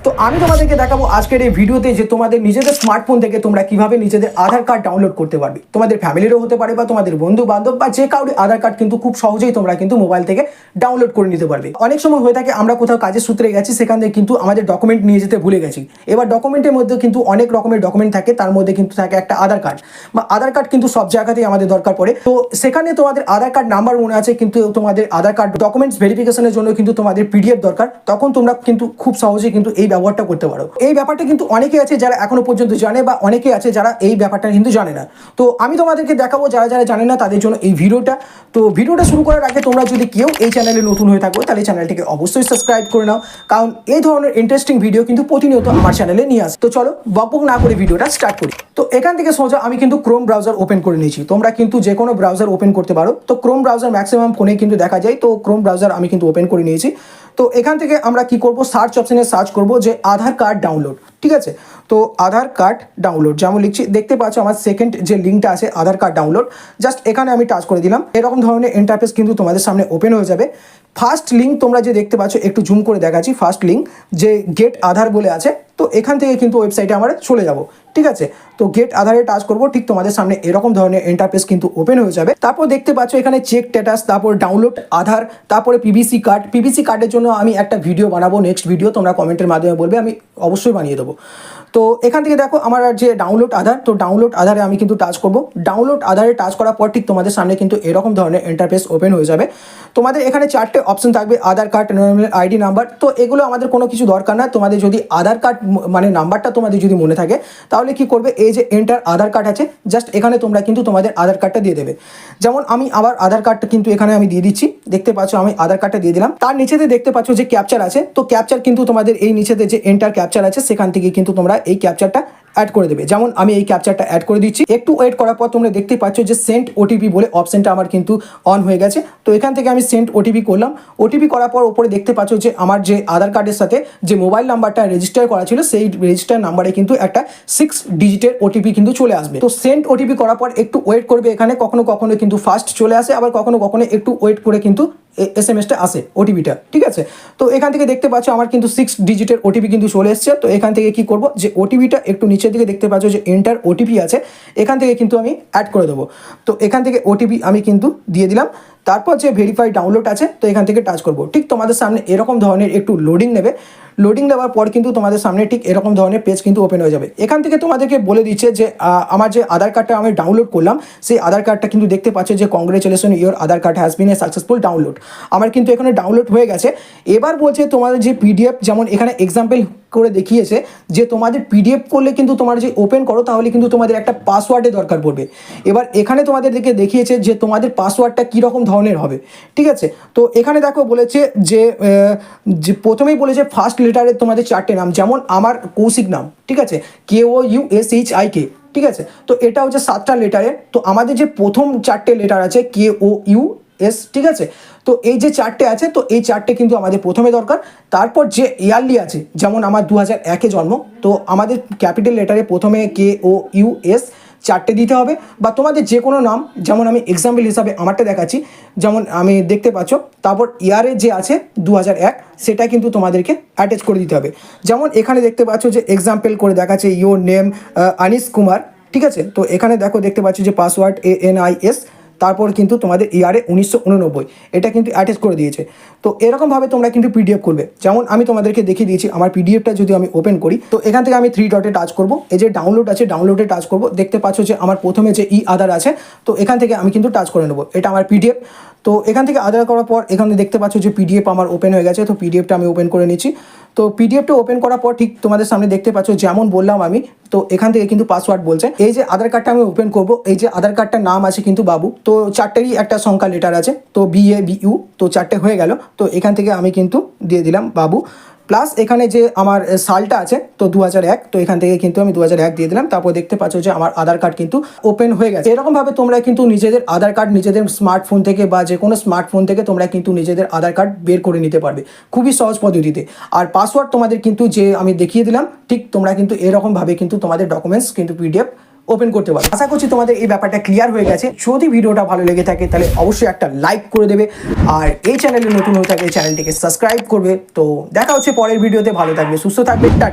তো আমি তোমাদেরকে দেখাবো আজকের এই ভিডিওতে যে তোমাদের নিজেদের স্মার্টফোন থেকে তোমরা কিভাবে নিজেদের আধার কার্ড ডাউনলোড করতে পারবে। তোমাদের ফ্যামিলিরও হতে পারে বা তোমাদের বন্ধু বান্ধব বা যে কাউরি আধার কার্ড কিন্তু খুব সহজেই তোমরা কিন্তু মোবাইল থেকে ডাউনলোড করে নিতে পারবে। অনেক সময় হয়ে থাকে আমরা কোথাও কাজের সূত্রে গেছি, সেখান থেকে কিন্তু আমাদের ডকুমেন্ট নিয়ে যেতে ভুলে গেছি। এবার ডকুমেন্টের মধ্যে কিন্তু অনেক রকমের ডকুমেন্ট থাকে, তার মধ্যে কিন্তু থাকে একটা আধার কার্ড বা আধার কার্ড কিন্তু সব জায়গাতেই আমাদের দরকার পড়ে। তো সেখানে তোমাদের আধার কার্ড নাম্বার মনে আছে, কিন্তু তোমাদের আধার কার্ড ডকুমেন্টস ভেরিফিকেশনের জন্য কিন্তু তোমাদের পিডিএফ দরকার, তখন তোমরা কিন্তু খুব সহজেই কিন্তু এই ব্যবহারটা করতে পারো। এই ব্যাপারটা কিন্তু অনেকে আছে যারা এখনো পর্যন্ত জানে বা অনেকে আছে যারা এই ব্যাপারটা কিন্তু জানে না। তো আমি তোমাদেরকে দেখাবো যারা যারা জানে না তাদের জন্য এই ভিডিওটা। তো ভিডিওটা শুরু করার আগে তোমরা যদি কেউ এই চ্যানেলে নতুন হয়ে থাকো তাহলে চ্যানেলটিকে অবশ্যই সাবস্ক্রাইব করে নাও, কারণ এই ধরনের ইন্টারেস্টিং ভিডিও কিন্তু প্রতিনিয়ত আমার চ্যানেলে নিয়ে আসে। তো চলো বকবক না করে ভিডিওটা স্টার্ট করি। তো এখান থেকে সোজা আমি কিন্তু ক্রোম ব্রাউজার ওপেন করে নিয়েছি। তোমরা কিন্তু যে কোনো ব্রাউজার ওপেন করতে পারো। তো ক্রোম ব্রাউজার ম্যাক্সিমাম ফোনে কিন্তু দেখা যায়। তো ক্রোম ব্রাউজার আমি কিন্তু ওপেন করে নিয়েছি। তো এখান থেকে আমরা কি করব, সার্চ অপশনে সার্চ করব যে আধার কার্ড ডাউনলোড। ঠিক আছে, তো আধার কার্ড ডাউনলোড যেমন লিখছি, দেখতে পাচ্ছ আমার সেকেন্ড যে লিঙ্কটা আছে আধার কার্ড ডাউনলোড, জাস্ট এখানে আমি টাচ করে দিলাম। এরকম ধরনের ইন্টারফেস কিন্তু তোমাদের সামনে ওপেন হয়ে যাবে। ফার্স্ট লিঙ্ক তোমরা যে দেখতে পাচ্ছ, একটু জুম করে দেখাচ্ছি, ফার্স্ট লিঙ্ক যে গেট আধার বলে আছে। তো এখান থেকে কিন্তু ওয়েবসাইটে আমরা চলে যাব। ঠিক আছে, তো গেট আধারে টাচ করব, ঠিক তোমাদের সামনে এরকম ধরনের ইন্টারফেস কিন্তু ওপেন হয়ে যাবে। তারপর দেখতে পাচ্ছ এখানে চেক স্ট্যাটাস, তারপর ডাউনলোড আধার, তারপরে পিভিসি কার্ড। পিভিসি কার্ডের জন্য আমি একটা ভিডিও বানাবো, নেক্সট ভিডিও, তোমরা কমেন্টের মাধ্যমে বলবে, আমি অবশ্যই বানিয়ে দেবো। তো এখান থেকে দেখো আমার যে ডাউনলোড আধার, তো ডাউনলোড আধারে আমি কিন্তু টাচ করব। ডাউনলোড আধারে টাচ করার পর ঠিক তোমাদের সামনে কিন্তু এরকম ধরনের ইন্টারফেস ওপেন হয়ে যাবে। তোমাদের এখানে চারটে অপশন থাকবে, আধার কার্ড, আইডি নাম্বার। তো এগুলো আমাদের কোনো কিছু দরকার না। তোমাদের যদি আধার কার্ড মানে নাম্বারটা তোমাদের যদি মনে থাকে তাহলে কি করবে, এই যে এন্টার আধার কার্ড আছে, জাস্ট এখানে তোমরা কিন্তু তোমাদের আধার কার্ডটা দিয়ে দেবে। যেমন আমি আবার আধার কার্ডটা কিন্তু এখানে আমি দিয়ে দিচ্ছি, দেখতে পাচ্ছ আমি আধার কার্ডটা দিয়ে দিলাম। তার নিচেতে দেখতে পাচ্ছ যে ক্যাপচার আছে, তো ক্যাপচার কিন্তু তোমাদের এই নিচেতে যে এন্টার ক্যাপচার আছে সেখান থেকে কিন্তু তোমরা এই ক্যাপচারটা অ্যাড করে দেবে। যেমন আমি এই ক্যাপচারটা অ্যাড করে দিচ্ছি। একটু ওয়েট করার পর তোমরা দেখতে পাচ্ছ যে সেন্ড ওটিপি বলে অপশনটা আমার কিন্তু অন হয়ে গেছে। তো এখান থেকে আমি সেন্ড ওটিপি করলাম। ওটিপি করার পর উপরে দেখতে পাচ্ছ যে আমার যে আধার কার্ডের সাথে যে মোবাইল নাম্বারটা রেজিস্টার করা ছিল সেই রেজিস্টার নাম্বারে কিন্তু একটা 6 ডিজিটের ওটিপি কিন্তু চলে আসবে। তো সেন্ড ওটিপি করার পর একটু ওয়েট করবে। এখানে কখনো কখনো কিন্তু ফাস্ট চলে আসে, আবার কখনো কখনো একটু ওয়েট করে কিন্তু এসএমএসটা আসে, ওটিপিটা। ঠিক আছে, তো এখান থেকে দেখতে পাচ্ছ আমার কিন্তু 6 ডিজিটের ওটিপি কিন্তু চলে এসছে। তো এখান থেকে কি করব, যে ওটিপিটা একটু নিচের দিকে দেখতে পাচ্ছ যে এন্টার ওটিপি আছে, এখান থেকে কিন্তু আমি অ্যাড করে দেবো। তো এখান থেকে ওটিপি আমি কিন্তু দিয়ে দিলাম। তারপর যে ভেরিফাই ডাউনলোড আছে, তো এখান থেকে টাচ করব। ঠিক তোমাদের সামনে এরকম ধরনের একটু লোডিং নেবে। লোডিং দেওয়ার পর কিন্তু তোমাদের সামনে ঠিক এরকম ধরনের পেজ কিন্তু ওপেন হয়ে যাবে। এখান থেকে তোমাদেরকে বলে দিচ্ছে যে আমার যে আধার কার্ডটা আমি ডাউনলোড করলাম সেই আধার কার্ডটা কিন্তু দেখতে পাচ্ছ যে congratulation, your Aadhaar card has been a successful download. আমার কিন্তু এখানে ডাউনলোড হয়ে গেছে। এবার বলছে তোমাদের যে পিডিএফ, যেমন এখানে এক্সাম্পল করে দেখিয়েছে যে তোমাদের পিডিএফ করলে কিন্তু তোমার যে ওপেন করো তাহলে কিন্তু তোমাদের একটা পাসওয়ার্ডের দরকার পড়বে। এবার এখানে তোমাদেরকে দেখিয়েছে যে তোমাদের পাসওয়ার্ডটা কীরকম ধরনের হবে। ঠিক আছে, তো এখানে দেখো বলেছে যে প্রথমেই বলেছে ফার্স্ট লেটারের তোমাদের চারটে নাম, যেমন আমার কৌশিক নাম। ঠিক আছে, KOUSHIK। ঠিক আছে, তো এটা হচ্ছে 7টা লেটারের। তো আমাদের যে প্রথম চারটে লেটার আছে KOUS। ঠিক আছে, তো এই যে চারটে আছে, তো এই চারটে কিন্তু আমাদের প্রথমে দরকার। তারপর যে ইয়ারলি আছে, যেমন আমার 2001-এ জন্ম, তো আমাদের ক্যাপিটাল লেটারে প্রথমে KOUS চারটে দিতে হবে। বা তোমাদের যে কোনো নাম, যেমন আমি এক্সাম্পল হিসাবে আমারটা দেখাচ্ছি, যেমন আমি দেখতে পাচ্ছ। তারপর ইয়ারে যে আছে 2001, সেটা কিন্তু তোমাদেরকে অ্যাটাচ করে দিতে হবে। যেমন এখানে দেখতে পাচ্ছ যে এক্সাম্পল করে দেখাচ্ছে ইয়োর নেম আনিস কুমার। ঠিক আছে, তো এখানে দেখো দেখতে পাচ্ছ যে পাসওয়ার্ড ANIS, তারপর কিন্তু তোমাদের ইয়ারে 1989, এটা কিন্তু অ্যাটাচ করে দিয়েছে। তো এরকমভাবে তোমরা কিন্তু পিডিএফ করবে। যেমন আমি তোমাদেরকে দেখিয়ে দিয়েছি, আমার পিডিএফটা যদি আমি ওপেন করি, তো এখান থেকে আমি 3 ডটে টাচ করব। এই যে ডাউনলোড আছে, ডাউনলোডে টাচ করব। দেখতে পাচ্ছ যে আমার প্রথমে যে আধার আছে, তো এখান থেকে আমি কিন্তু টাচ করে নেব। এটা আমার পিডিএফ। তো এখান থেকে আধার করার পর এখানে দেখতে পাচ্ছ যে পিডিএফ আমার ওপেন হয়ে গেছে। তো পিডিএফটা আমি ওপেন করে নিচ্ছি। তো পিডিএফটা ওপেন করার পর ঠিক তোমাদের সামনে দেখতে পাচ্ছ যেমন বললাম আমি, তো এখান থেকে কিন্তু পাসওয়ার্ড বলছে। এই যে আধার কার্ডটা আমি ওপেন করব, এই যে আধার কার্ডটার নাম আছে কিন্তু বাবু, তো চারটেরই একটা সংখ্যা লেটার আছে, তো BABU, তো চারটে হয়ে গেল। তো এখান থেকে আমি কিন্তু দিয়ে দিলাম বাবু, প্লাস এখানে যে আমার সালটা আছে তো 2001, তো এখান থেকে কিন্তু আমি 2001 দিয়ে দিলাম। তারপর দেখতে পাচ্ছ যে আমার আধার কার্ড কিন্তু ওপেন হয়ে গেছে। এরকমভাবে তোমরা কিন্তু নিজেদের আধার কার্ড নিজেদের স্মার্টফোন থেকে বা যে কোনো স্মার্টফোন থেকে তোমরা কিন্তু নিজেদের আধার কার্ড বের করে নিতে পারবে খুবই সহজ পদ্ধতিতে। আর পাসওয়ার্ড তোমাদের কিন্তু যে আমি দেখিয়ে দিলাম, ঠিক তোমরা কিন্তু এরকমভাবে কিন্তু তোমাদের ডকুমেন্টস কিন্তু পিডিএফ ওপেন করতে পারবে। আশা করছি তোমাদের এই ব্যাপারটা ক্লিয়ার হয়ে গেছে। যদি ভিডিওটা ভালো লেগে থাকে তাহলে অবশ্যই একটা লাইক করে দেবে, আর এই চ্যানেলে নতুন হয়ে থাকলে চ্যানেলটিকে সাবস্ক্রাইব করবে। তো দেখা হচ্ছে পরের ভিডিওতে, ভালো থাকবে, সুস্থ থাকবে, টাটা।